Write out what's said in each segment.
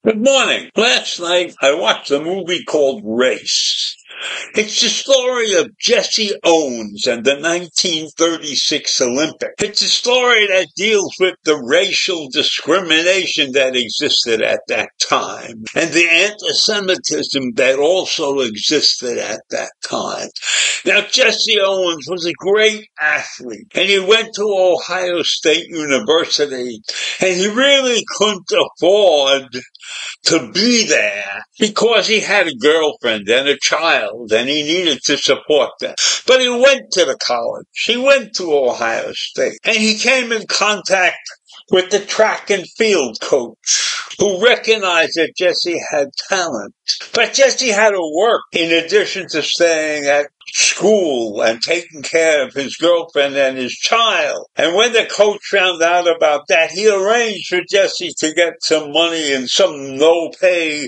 Good morning. Last night I watched a movie called Race. It's the story of Jesse Owens and the 1936 Olympics. It's a story that deals with the racial discrimination that existed at that time and the antisemitism that also existed at that time. Now, Jesse Owens was a great athlete, and he went to Ohio State University, and he really couldn't afford to be there because he had a girlfriend and a child and he needed to support them. But he went to the college. He went to Ohio State and he came in contact with the track and field coach who recognized that Jesse had talent. But Jesse had to work in addition to staying at school and taking care of his girlfriend and his child. And when the coach found out about that, he arranged for Jesse to get some money in some pay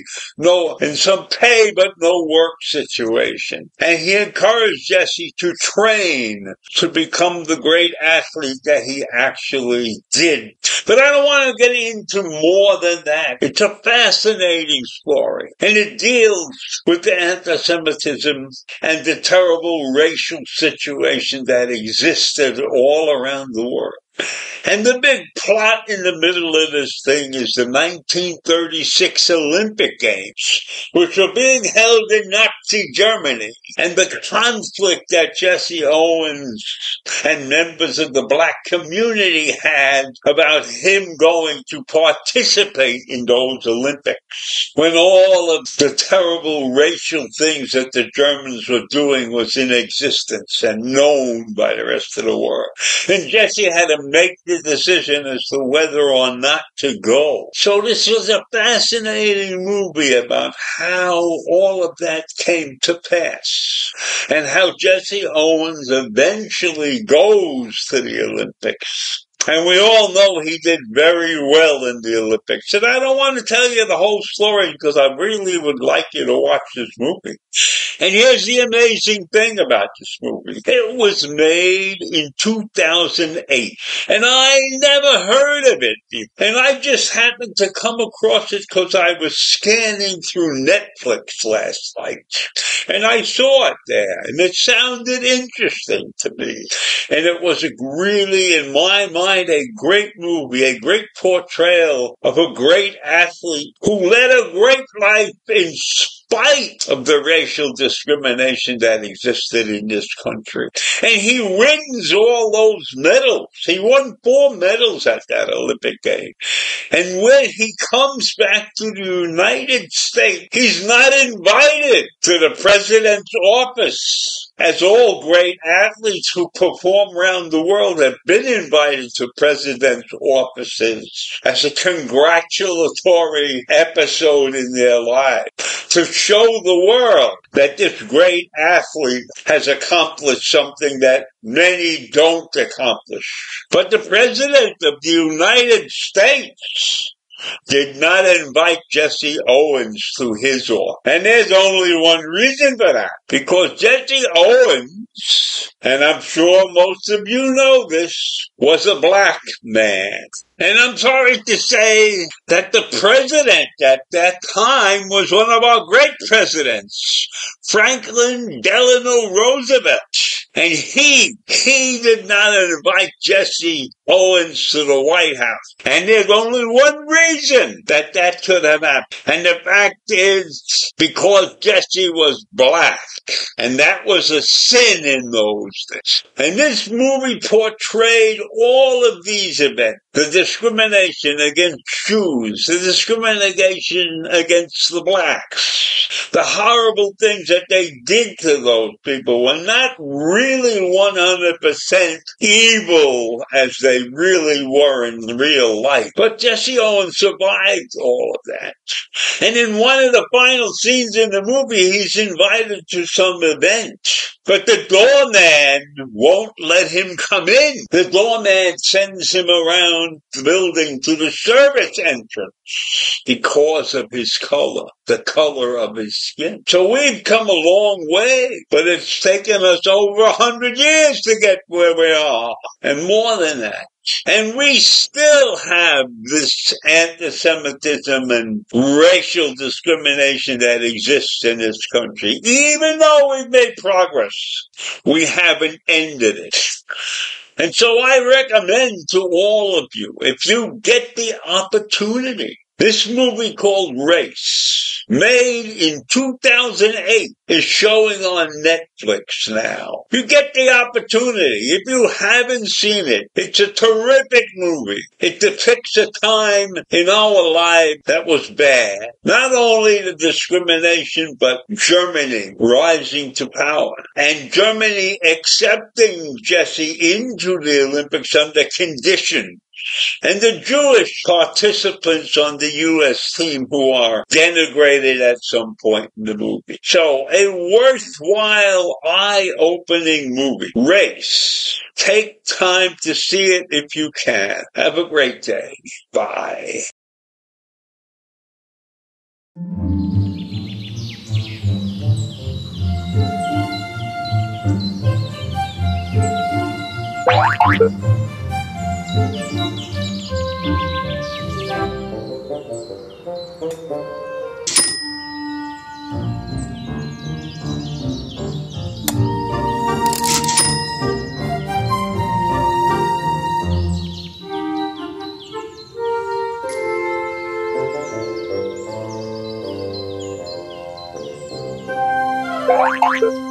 but no work situation. And he encouraged Jesse to train to become the great athlete that he actually did. But I don't want to get into more than that. It's a fascinating story, and it deals with the antisemitism and the terrible racial situation that existed all around the world. And the big plot in the middle of this thing is the 1936 Olympic Games, which were being held in Nazi Germany, and the conflict that Jesse Owens and members of the black community had about him going to participate in those Olympics, when all of the terrible racial things that the Germans were doing was in existence and known by the rest of the world. And Jesse had to make the decision as to whether or not to go. So this was a fascinating movie about how all of that came to pass and how Jesse Owens eventually goes to the Olympics. And we all know he did very well in the Olympics. And I don't want to tell you the whole story because I really would like you to watch this movie. And here's the amazing thing about this movie. It was made in 2008. And I never heard of it before. And I just happened to come across it because I was scanning through Netflix last night. And I saw it there. And it sounded interesting to me. And it was really, in my mind, a great movie, a great portrayal of a great athlete who led a great life in spite of the racial discrimination that existed in this country. And he wins all those medals. He won 4 medals at that Olympic game. And when he comes back to the United States, he's not invited to the president's office. As all great athletes who perform around the world have been invited to president's offices as a congratulatory episode in their lives to show the world that this great athlete has accomplished something that many don't accomplish. But the president of the United States did not invite Jesse Owens to his office. And there's only one reason for that. Because Jesse Owens, and I'm sure most of you know this, was a black man. And I'm sorry to say that the president at that time was one of our great presidents, Franklin Delano Roosevelt. And he did not invite Jesse Owens to the White House. And there's only one reason that could have happened. And the fact is, because Jesse was black. And that was a sin in those days. And this movie portrayed all of these events. The discrimination against Jews, the discrimination against the blacks, the horrible things that they did to those people were not really 100% evil as they really were in real life. But Jesse Owens survived all of that. And in one of the final scenes in the movie, he's invited to some event. But the doorman won't let him come in. The doorman sends him around the building to the service entrance because of his color, the color of his skin. So we've come a long way, but it's taken us over 100 years to get where we are, and more than that. And we still have this antisemitism and racial discrimination that exists in this country. Even though we've made progress, we haven't ended it. And so I recommend to all of you, if you get the opportunity, this movie called Race, made in 2008, is showing on Netflix now. You get the opportunity. If you haven't seen it, it's a terrific movie. It depicts a time in our life that was bad. Not only the discrimination, but Germany rising to power. And Germany accepting Jesse into the Olympics under conditions. And the Jewish participants on the U.S. team who are denigrated at some point in the movie. So, a worthwhile, eye-opening movie. Race. Take time to see it if you can. Have a great day. Bye. Thank you.